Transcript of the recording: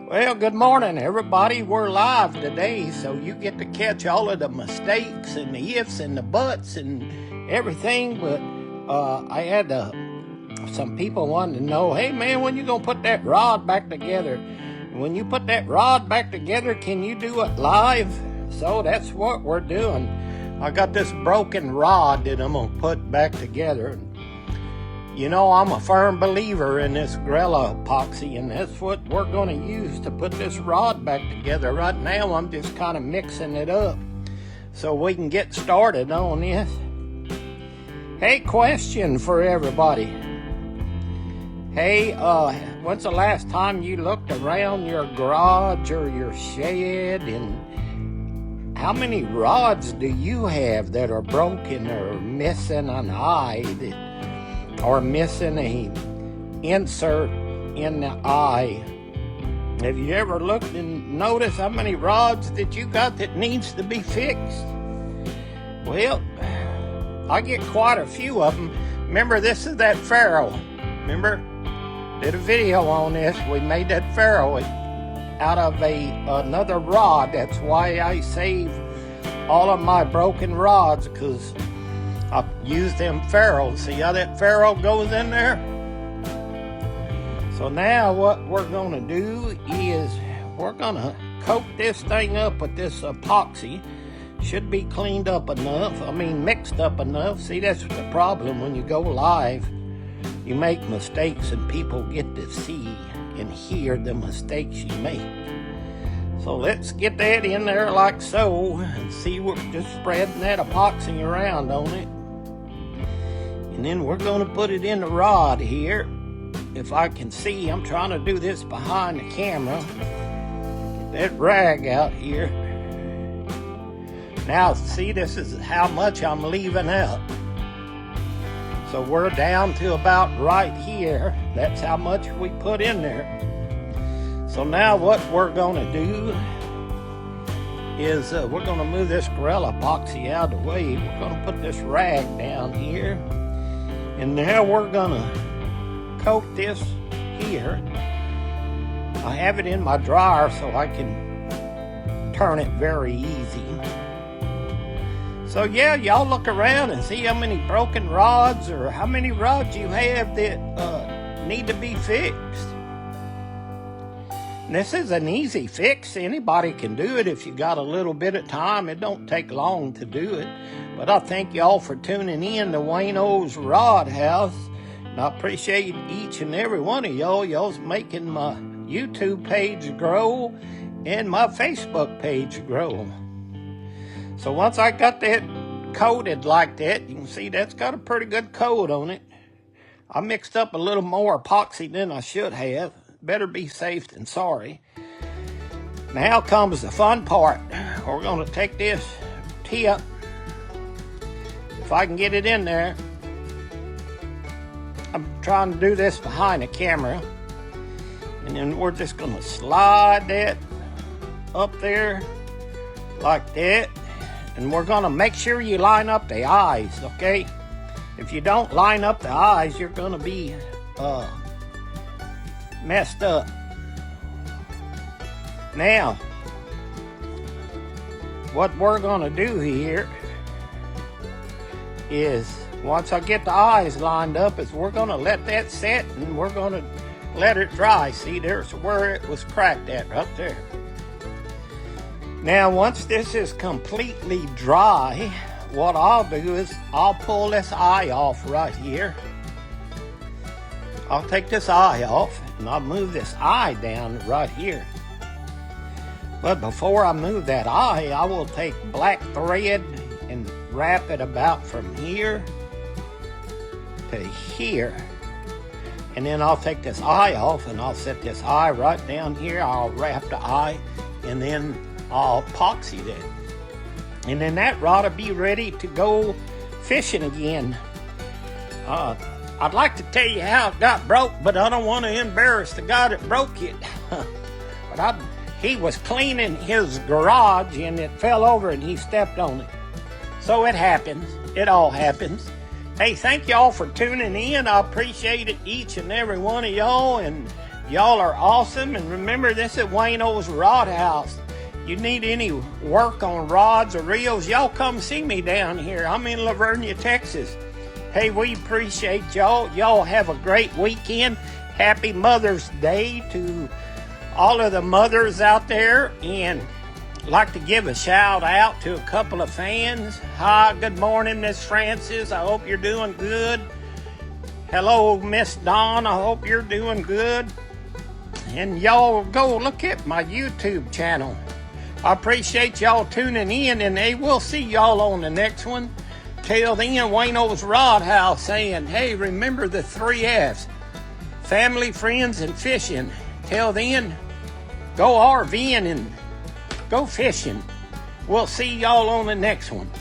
Well, good morning, everybody. We're live today, so you get to catch all of the mistakes and the ifs and the buts and everything. But I had some people wanting to know, hey, man, when you going to put that rod back together? When you put that rod back together, can you do it live? So that's what we're doing. I got this broken rod that I'm going to put back together. You know, I'm a firm believer in this Gorilla Epoxy, and that's what we're going to use to put this rod back together. Right now, I'm just kind of mixing it up so we can get started on this. Hey, question for everybody. Hey, when's the last time you looked around your garage or your shed, and how many rods do you have that are broken or missing an eye or missing a insert in the eye? Have you ever looked and noticed how many rods that you got that needs to be fixed? Well, I get quite a few of them. Remember, this is that ferrule. Remember, did a video on this. We made that ferrule out of another rod. That's why I save all of my broken rods, because I use them ferrules. See how that ferrule goes in there? So now what we're going to do is we're going to coat this thing up with this epoxy. Should be cleaned up enough. Mixed up enough. See, that's the problem when you go live. You make mistakes and people get to see and hear the mistakes you make. So let's get that in there like so, and see, we're just spreading that epoxy around on it. And then we're going to put it in the rod here. If I can see, I'm trying to do this behind the camera. Get that rag out here. Now, see, this is how much I'm leaving out. So we're down to about right here. That's how much we put in there. So now what we're going to do is we're going to move this Gorilla Epoxy out of the way. We're going to put this rag down here. And now we're going to coat this here. I have it in my dryer so I can turn it very easy. So yeah, y'all look around and see how many broken rods or how many rods you have that need to be fixed. And this is an easy fix. Anybody can do it if you got a little bit of time. It don't take long to do it. But I thank y'all for tuning in to Wayno's Rod House. And I appreciate each and every one of y'all. Y'all's making my YouTube page grow and my Facebook page grow. So once I got that coated like that, you can see that's got a pretty good coat on it. I mixed up a little more epoxy than I should have. Better be safe than sorry. Now comes the fun part. We're going to take this tip. If I can get it in there. I'm trying to do this behind the camera. And then we're just going to slide that up there like that. And we're going to make sure you line up the eyes, okay? If you don't line up the eyes, you're going to be messed up. Now, what we're going to do here is, once I get the eyes lined up, is we're going to let that set and we're going to let it dry. See, there's where it was cracked at, right there. Now, once this is completely dry, what I'll do is I'll pull this eye off right here. I'll take this eye off and I'll move this eye down right here. But before I move that eye, I will take black thread and wrap it about from here to here. And then I'll take this eye off and I'll set this eye right down here. I'll wrap the eye and then I'll epoxy that. And then that rod will be ready to go fishing again. I'd like to tell you how it got broke, but I don't want to embarrass the guy that broke it. But he was cleaning his garage and it fell over and he stepped on it. So it happens. It all happens. Hey, thank y'all for tuning in. I appreciate it, each and every one of y'all. And Y'all are awesome, and remember, this is Wayno's Rod House. You need any work on rods or reels, y'all come see me down here. I'm in Lavernia, Texas. Hey, we appreciate y'all. Y'all have a great weekend. Happy Mother's Day to all of the mothers out there, and I'd like to give a shout out to a couple of fans. Hi, good morning, Miss Francis. I hope you're doing good. Hello, Miss Dawn. I hope you're doing good. And y'all go look at my YouTube channel. I appreciate y'all tuning in, and we'll see y'all on the next one. Till then, Wayno's Rod House saying, hey, remember the 3 F's. Family, friends, and fishing. Till then, go RVing and go fishing. We'll see y'all on the next one.